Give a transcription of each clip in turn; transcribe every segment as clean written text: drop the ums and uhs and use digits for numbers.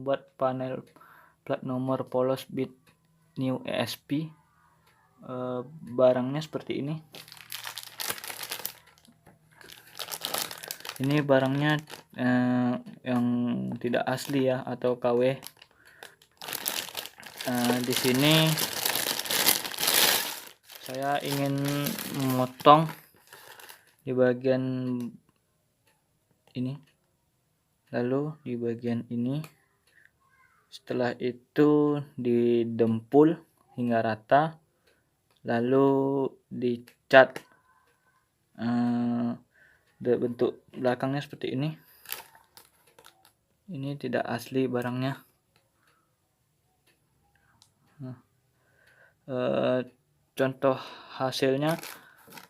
membuat panel plat nomor polos bit new ESP. Barangnya seperti ini. Ini barangnya yang tidak asli ya, atau KW. Di sini saya ingin memotong di bagian ini, lalu di bagian ini. Setelah itu didempul hingga rata, lalu dicat. Bentuk belakangnya seperti ini. Ini tidak asli barangnya. Contoh hasilnya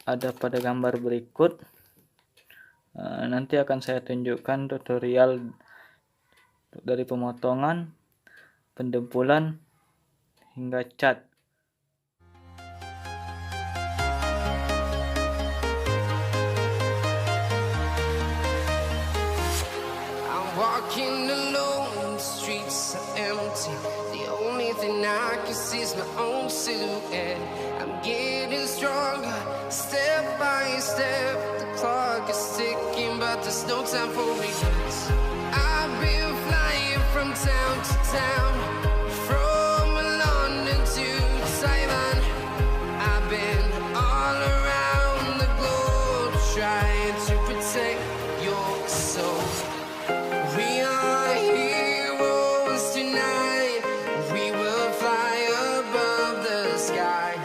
ada pada gambar berikut. Nanti akan saya tunjukkan tutorial dari pemotongan, pendempulan hingga cat. Walking alone, the streets are empty. The only thing I can see is my own silhouette. I'm getting stronger, step by step. The clock is ticking, but there's no time for regrets. I've been flying from town to town, from London to Taiwan. I've been all around the globe, trying to protect your soul. We are heroes tonight. We will fly above the sky.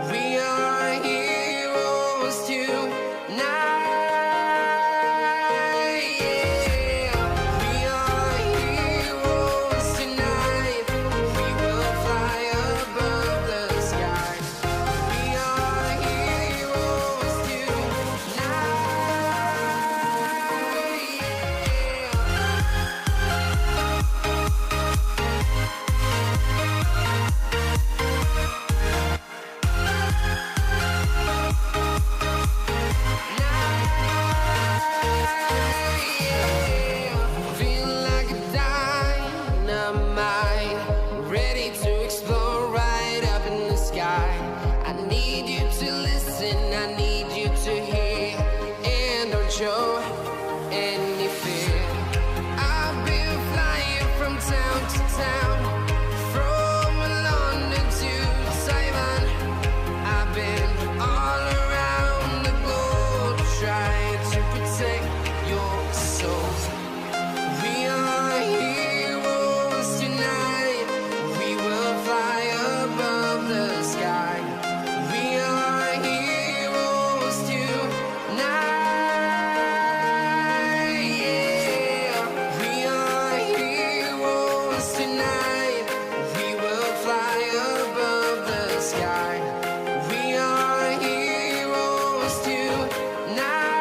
We are heroes tonight. Yeah. We are heroes tonight. We will fly above the sky. We are heroes tonight. Feel like a dynamite, ready to explode right up in the sky. I need you to listen, I need you to hear, and don't show any fear. I've been flying from town to town, from London to Taiwan. I've been all around the globe, trying to protect your soul. We are heroes tonight. We will fly above the sky. We are heroes tonight. Yeah. We are heroes tonight. We will fly above the sky. We are heroes tonight.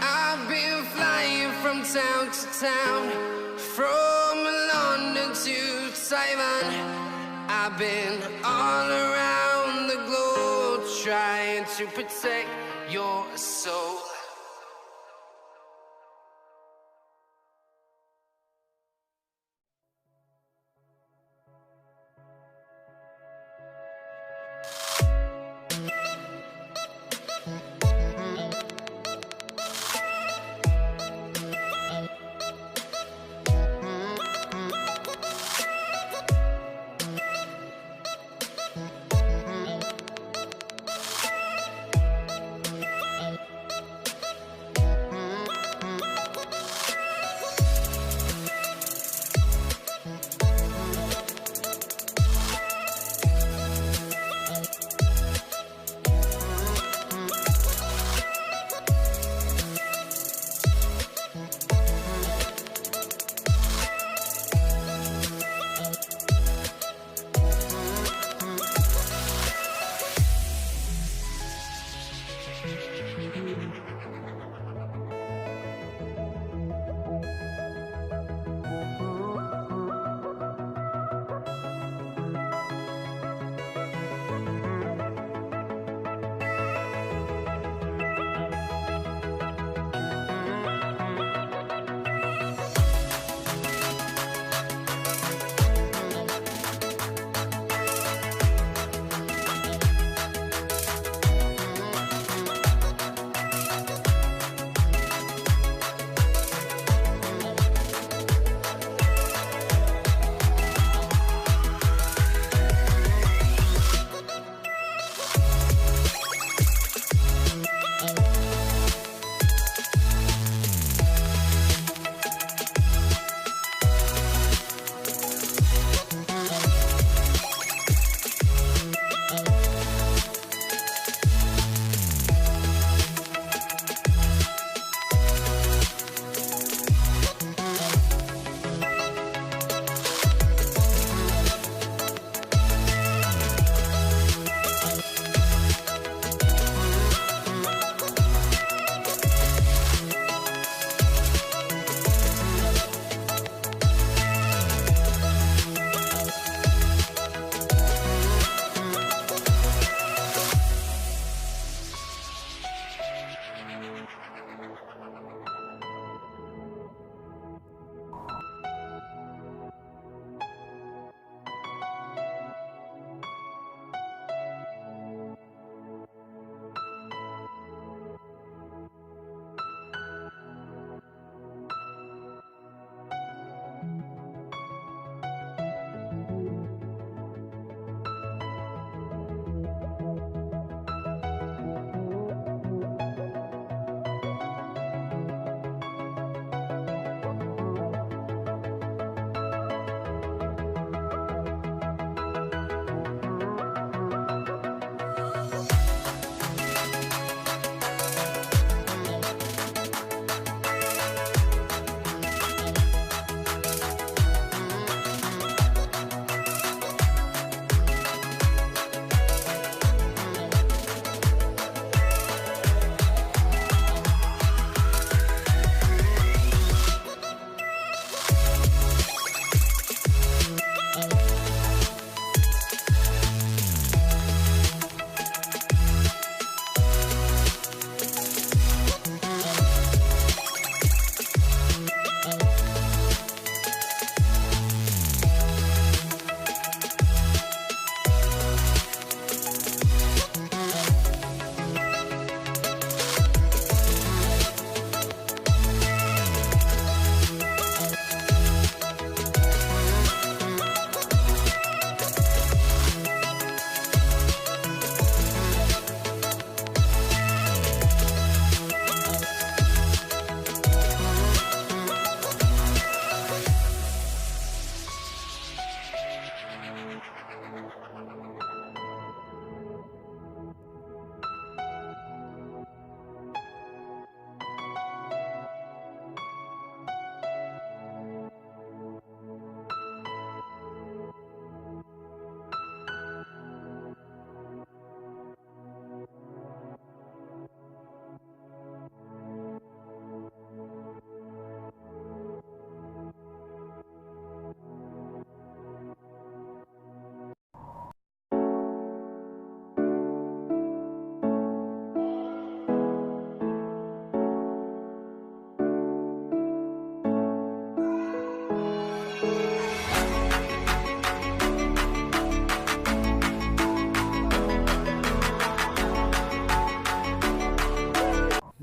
I've been flying from town to town, from London to Taiwan. I've been all around the globe, trying to protect your soul.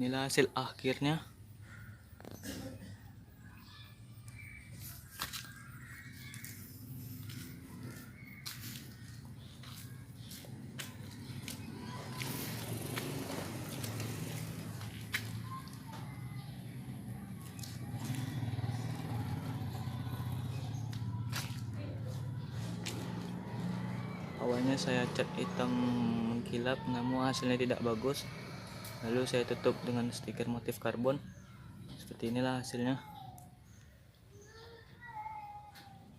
Inilah hasil akhirnya. Awalnya saya cat hitam mengkilap, namun hasilnya tidak bagus. Lalu saya tutup dengan stiker motif karbon. Seperti inilah hasilnya.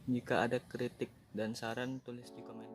Jika ada kritik dan saran, tulis di komentar.